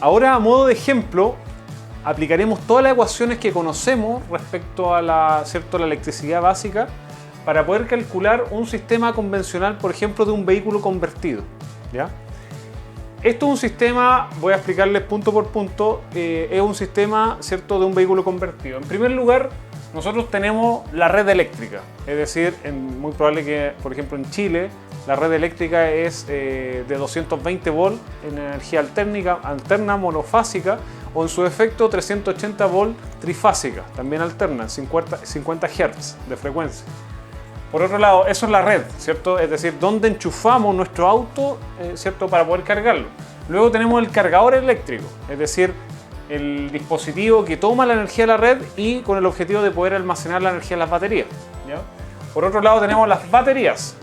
Ahora, a modo de ejemplo, aplicaremos todas las ecuaciones que conocemos respecto a la electricidad básica para poder calcular un sistema convencional, por ejemplo, de un vehículo convertido, ¿ya? Esto es un sistema, voy a explicarles punto por punto, es un sistema, ¿cierto?, de un vehículo convertido. En primer lugar, nosotros tenemos la red eléctrica, es decir, muy probable que, por ejemplo, en Chile, la red eléctrica es de 220 volts en energía alterna monofásica, o en su efecto 380 volts trifásica, también alterna, 50 Hz de frecuencia. Por otro lado, eso es la red, ¿cierto? Es decir, donde enchufamos nuestro auto, ¿cierto?, para poder cargarlo. Luego tenemos el cargador eléctrico, es decir, el dispositivo que toma la energía de la red y con el objetivo de poder almacenar la energía en las baterías, ¿ya? Por otro lado tenemos las baterías,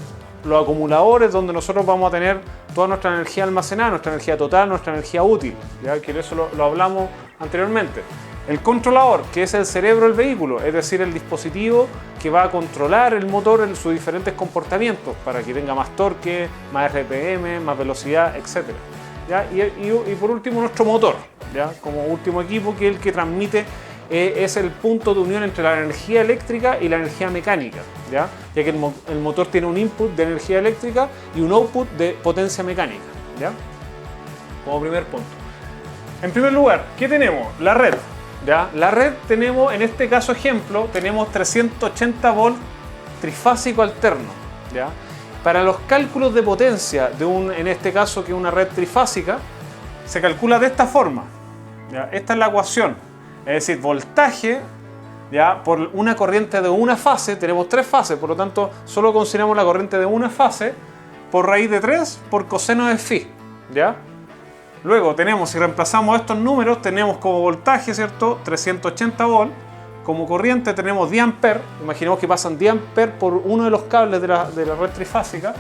los acumuladores, donde nosotros vamos a tener toda nuestra energía almacenada, nuestra energía total, nuestra energía útil, ¿ya? Que eso lo hablamos anteriormente. El controlador, que es el cerebro del vehículo, es decir, el dispositivo que va a controlar el motor en sus diferentes comportamientos para que tenga más torque, más RPM, más velocidad, etc. ¿Ya? Y por último, nuestro motor, ¿ya?, como último equipo, que es el que transmite, es el punto de unión entre la energía eléctrica y la energía mecánica, ya que el motor tiene un input de energía eléctrica y un output de potencia mecánica, ¿ya? Como primer punto. En primer lugar, ¿qué tenemos? La red. ¿Ya? La red tenemos, en este caso ejemplo, tenemos 380 volts trifásico alterno, ¿ya? Para los cálculos de potencia en este caso, que es una red trifásica, se calcula de esta forma, ¿ya? Esta es la ecuación, es decir, voltaje, ¿ya?, por una corriente de una fase. Tenemos tres fases, por lo tanto solo consideramos la corriente de una fase, por raíz de 3 por coseno de phi, ¿ya? Luego tenemos, si reemplazamos estos números, tenemos como voltaje, ¿cierto?, 380 volts. Como corriente tenemos diamperes. Imaginemos que pasan diamperes por uno de los cables de la red trifásica.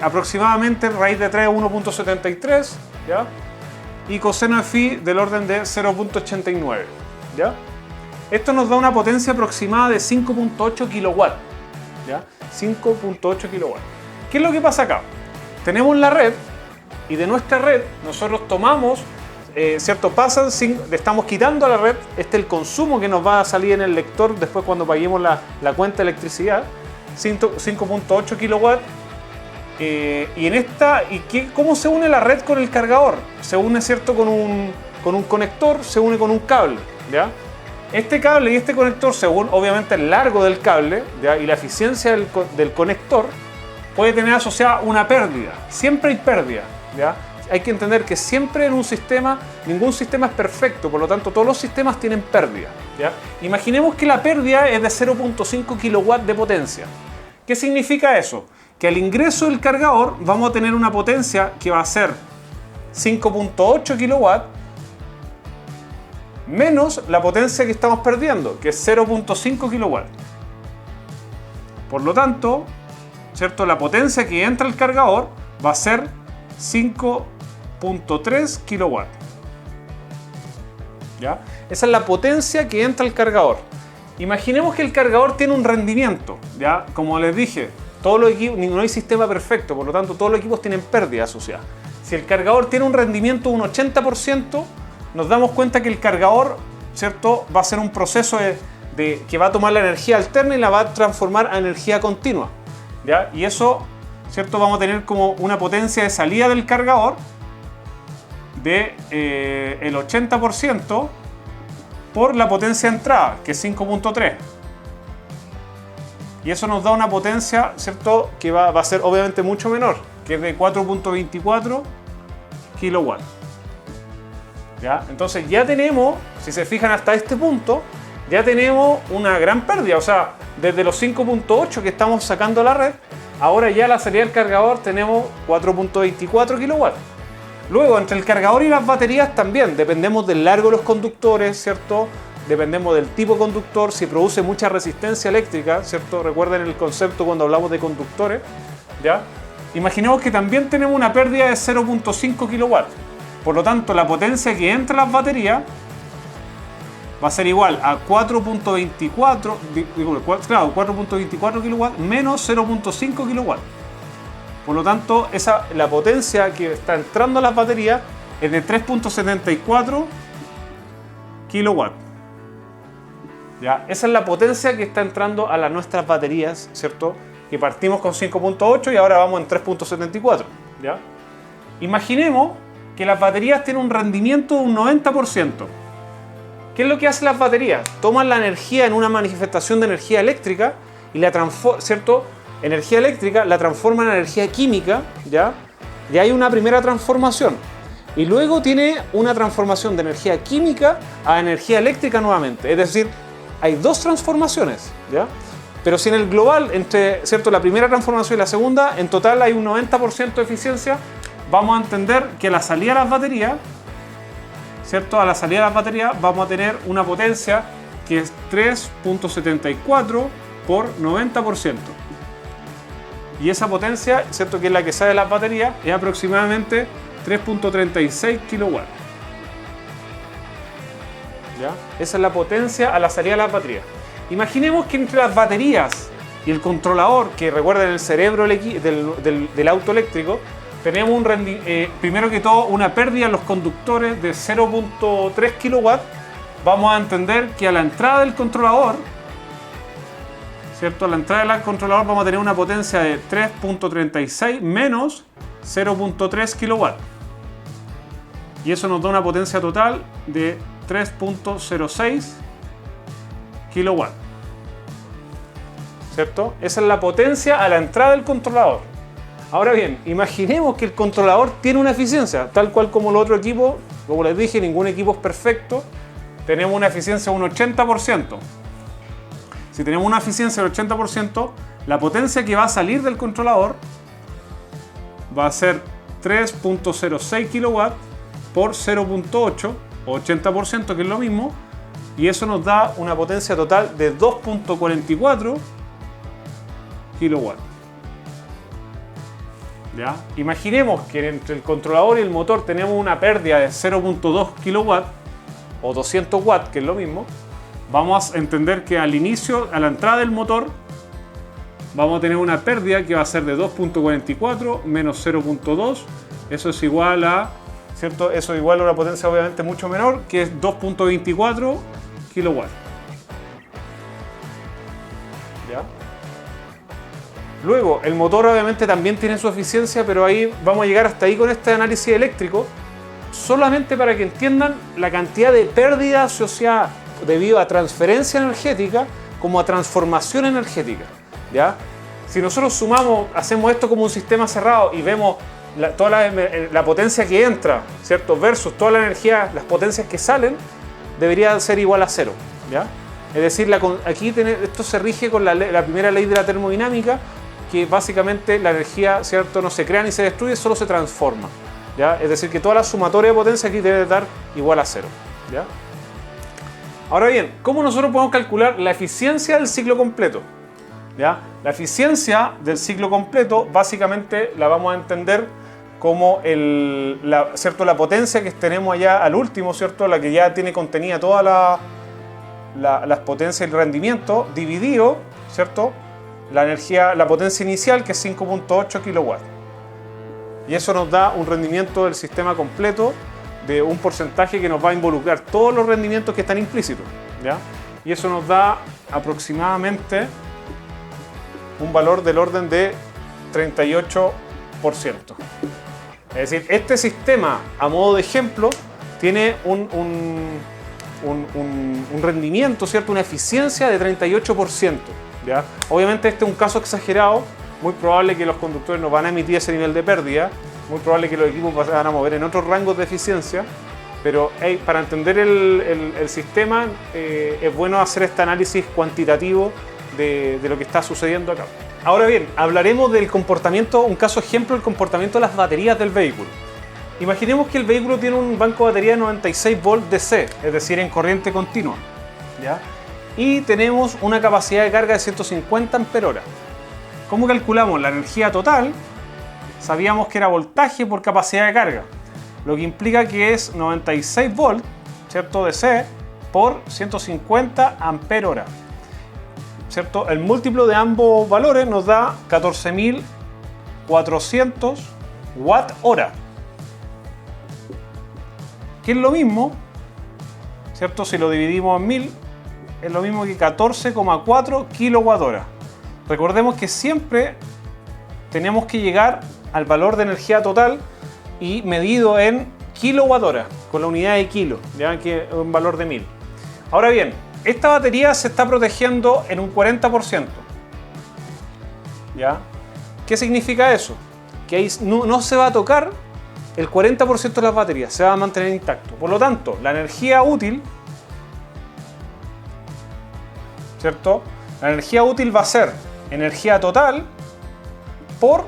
Aproximadamente raíz de 3 a 1.73, ¿ya? Y coseno de phi del orden de 0.89, ¿ya? Esto nos da una potencia aproximada de 5.8 kW, ¿ya? 5.8 kW. ¿Qué es lo que pasa acá? Tenemos la red, y de nuestra red nosotros tomamos, ¿cierto?, le estamos quitando a la red el consumo que nos va a salir en el lector después cuando paguemos la cuenta de electricidad, 5.8 kW. ¿Cómo se une la red con el cargador? Se une, ¿cierto?, con un conector, se une con un cable, ¿ya? Este cable y este conector, según obviamente el largo del cable, ¿ya?, y la eficiencia del conector, puede tener asociada una pérdida. Siempre hay pérdida, ¿ya? Hay que entender que siempre en un sistema, ningún sistema es perfecto, por lo tanto todos los sistemas tienen pérdida, ¿ya? Imaginemos que la pérdida es de 0.5 kW de potencia. ¿Qué significa eso? Que al ingreso del cargador vamos a tener una potencia que va a ser 5.8 kW menos la potencia que estamos perdiendo, que es 0.5 kW. Por lo tanto, ¿cierto?, la potencia que entra al cargador va a ser 5.3 kW. ¿Ya? Esa es la potencia que entra al cargador. Imaginemos que el cargador tiene un rendimiento, ¿ya? Como les dije, todos los equipos, no hay sistema perfecto, por lo tanto todos los equipos tienen pérdida asociada. Si el cargador tiene un rendimiento de un 80%, nos damos cuenta que el cargador, ¿cierto?, va a ser un proceso que va a tomar la energía alterna y la va a transformar a energía continua, ¿ya? Y eso, ¿cierto?, vamos a tener como una potencia de salida del cargador de el 80% por la potencia de entrada, que es 5.3. Y eso nos da una potencia, ¿cierto?, que va a ser obviamente mucho menor, que es de 4.24 kW. ¿Ya? Entonces ya tenemos, si se fijan hasta este punto, ya tenemos una gran pérdida. O sea, desde los 5.8 que estamos sacando a la red, ahora ya la salida del cargador tenemos 4.24 kW. Luego, entre el cargador y las baterías también, dependemos del largo de los conductores, ¿cierto? Dependemos del tipo de conductor, si produce mucha resistencia eléctrica, ¿cierto? Recuerden el concepto cuando hablamos de conductores, ¿ya? Imaginemos que también tenemos una pérdida de 0.5 kW. Por lo tanto, la potencia que entra a las baterías va a ser igual a 4.24 kW menos 0.5 kW. Por lo tanto, la potencia que está entrando a las baterías es de 3.74 kilowatts. ¿Ya? Esa es la potencia que está entrando a nuestras baterías, ¿cierto? Que partimos con 5.8 y ahora vamos en 3.74. ¿Ya? Imaginemos que las baterías tienen un rendimiento de un 90%. ¿Qué es lo que hacen las baterías? Toman la energía en una manifestación de energía eléctrica y la transforman, ¿cierto? Energía eléctrica la transforman en energía química, ¿ya? Y hay una primera transformación. Y luego tiene una transformación de energía química a energía eléctrica nuevamente. Es decir, hay dos transformaciones, ¿ya? Pero si en el global, entre, ¿cierto?, la primera transformación y la segunda, en total hay un 90% de eficiencia, vamos a entender que a la salida de las baterías, ¿cierto?, a la salida de las baterías vamos a tener una potencia que es 3.74 por 90%. Y esa potencia, ¿cierto?, que es la que sale de las baterías, es aproximadamente 3.36 kilowatts. ¿Ya? Esa es la potencia a la salida de las baterías. Imaginemos que entre las baterías y el controlador, que recuerden el cerebro del auto eléctrico, tenemos primero que todo una pérdida en los conductores de 0.3 kilowatts. Vamos a entender que a la entrada del controlador, ¿cierto? A la entrada del controlador vamos a tener una potencia de 3.36 menos 0.3 kilowatts. Y eso nos da una potencia total de 3.06 kilowatts. ¿Cierto? Esa es la potencia a la entrada del controlador. Ahora bien, imaginemos que el controlador tiene una eficiencia, tal cual como el otro equipo. Como les dije, ningún equipo es perfecto. Tenemos una eficiencia de un 80%. Si tenemos una eficiencia del 80%, la potencia que va a salir del controlador va a ser 3.06 kilowatts por 0.8 o 80%, que es lo mismo, y eso nos da una potencia total de 2.44 kilowatts. ¿Ya? Imaginemos que entre el controlador y el motor tenemos una pérdida de 0.2 kilowatts o 200 watts, que es lo mismo. Vamos a entender que al inicio, a la entrada del motor, vamos a tener una pérdida que va a ser de 2.44 menos 0.2. Eso es igual a, ¿cierto? Eso es igual a una potencia obviamente mucho menor, que es 2.24 kilowatts. ¿Ya? Luego, el motor obviamente también tiene su eficiencia, pero ahí vamos a llegar hasta ahí con este análisis eléctrico, solamente para que entiendan la cantidad de pérdida asociada debido a transferencia energética como a transformación energética. ¿Ya? Si nosotros sumamos, hacemos esto como un sistema cerrado y vemos toda la potencia que entra, ¿cierto?, versus toda la energía, las potencias que salen, debería ser igual a cero. ¿Ya? Es decir, aquí esto se rige con la primera ley de la termodinámica, que básicamente la energía, ¿cierto?, no se crea ni se destruye, solo se transforma. ¿Ya? Es decir, que toda la sumatoria de potencia aquí debe dar igual a cero. ¿Ya? Ahora bien, ¿cómo nosotros podemos calcular la eficiencia del ciclo completo? ¿Ya? La eficiencia del ciclo completo básicamente la vamos a entender como ¿cierto?, la potencia que tenemos allá al último, ¿cierto?, la que ya tiene contenida todas las potencias y el rendimiento, dividido, ¿cierto?, la potencia inicial, que es 5.8 kilowatts. Y eso nos da un rendimiento del sistema completo de un porcentaje que nos va a involucrar todos los rendimientos que están implícitos. ¿Ya? Y eso nos da aproximadamente un valor del orden de 38%. Es decir, este sistema, a modo de ejemplo, tiene un rendimiento, ¿cierto?, una eficiencia de 38%. ¿Ya? Obviamente este es un caso exagerado, muy probable que los conductores no van a emitir ese nivel de pérdida, muy probable que los equipos van a mover en otros rangos de eficiencia, pero para entender el sistema es bueno hacer este análisis cuantitativo de lo que está sucediendo acá. Ahora bien, hablaremos del comportamiento, un caso ejemplo del comportamiento de las baterías del vehículo. Imaginemos que el vehículo tiene un banco de batería de 96 volts DC, es decir, en corriente continua. ¿Ya? Y tenemos una capacidad de carga de 150 amperios. ¿Cómo calculamos la energía total? Sabíamos que era voltaje por capacidad de carga, lo que implica que es 96 volts, ¿cierto?, DC por 150 amperios. ¿Cierto? El múltiplo de ambos valores nos da 14.400 watt-hora. que es lo mismo, ¿cierto? Si lo dividimos en 1000, es lo mismo que 14,4 kWh. Recordemos que siempre tenemos que llegar al valor de energía total y medido en kWh, con la unidad de kilo, ya que es un valor de 1000. Ahora bien, esta batería se está protegiendo en un 40%. ¿Ya? ¿Qué significa eso? Que ahí no se va a tocar el 40% de las baterías, se va a mantener intacto. Por lo tanto, la energía útil, ¿cierto? La energía útil va a ser energía total por,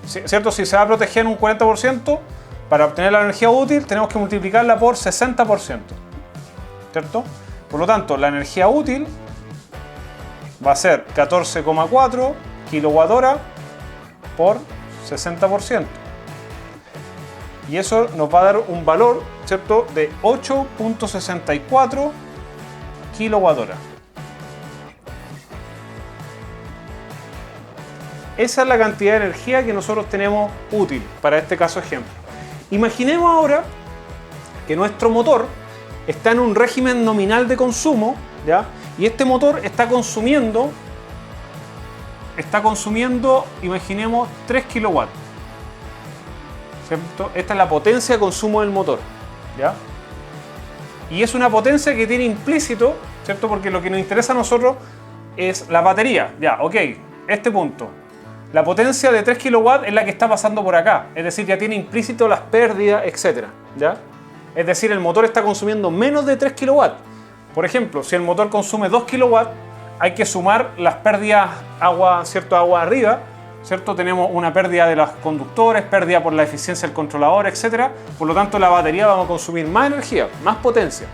¿cierto? Si se va a proteger en un 40%, para obtener la energía útil tenemos que multiplicarla por 60%, ¿cierto? Por lo tanto, la energía útil va a ser 14,4 kWh por 60%. Y eso nos va a dar un valor, ¿cierto?, de 8,64 kWh. Esa es la cantidad de energía que nosotros tenemos útil para este caso ejemplo. Imaginemos ahora que nuestro motor está en un régimen nominal de consumo, ¿ya? Y este motor está consumiendo, imaginemos, 3 kW. ¿Cierto? Esta es la potencia de consumo del motor, ¿ya? Y es una potencia que tiene implícito, ¿cierto? Porque lo que nos interesa a nosotros es la batería. Ya, ok, este punto. La potencia de 3 kW es la que está pasando por acá, es decir, ya tiene implícito las pérdidas, etc. ¿Ya? Es decir, el motor está consumiendo menos de 3 kW. Por ejemplo, si el motor consume 2 kW, hay que sumar las pérdidas agua, ¿cierto? Agua arriba, ¿cierto? Tenemos una pérdida de los conductores, pérdida por la eficiencia del controlador, etc. Por lo tanto, la batería va a consumir más energía, más potencia,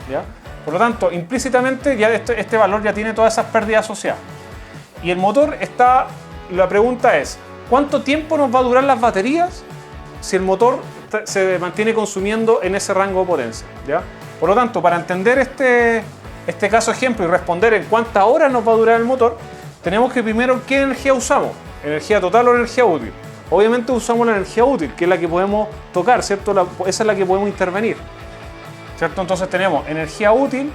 ¿ya? Por lo tanto, implícitamente ya este valor ya tiene todas esas pérdidas asociadas. Y el motor está... La pregunta es, ¿cuánto tiempo nos va a durar las baterías si el motor se mantiene consumiendo en ese rango de potencia? ¿Ya? Por lo tanto, para entender este caso ejemplo y responder en cuántas horas nos va a durar el motor, tenemos que primero qué energía usamos, energía total o energía útil. Obviamente usamos la energía útil, que es la que podemos tocar, ¿cierto? Esa es la que podemos intervenir, ¿cierto? Entonces tenemos energía útil,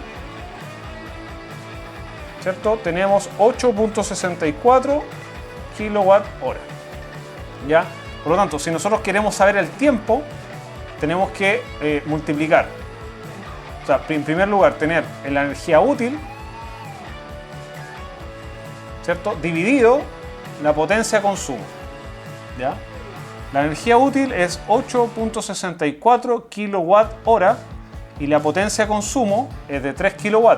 ¿cierto? Tenemos 8,64 kWh, ¿ya? Por lo tanto, si nosotros queremos saber el tiempo, tenemos que multiplicar. O sea, en primer lugar, tener la energía útil, ¿cierto?, dividido la potencia de consumo, ¿ya? La energía útil es 8,64 kWh y la potencia de consumo es de 3 kW,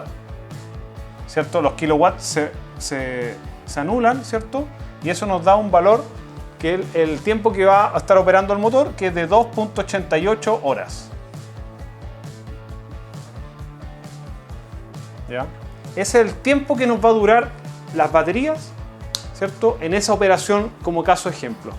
¿cierto? Los kilowatts se anulan, ¿cierto? Y eso nos da un valor que es el tiempo que va a estar operando el motor, que es de 2,88 horas. ¿Ya? Ese es el tiempo que nos va a durar las baterías, ¿cierto?, en esa operación como caso ejemplo.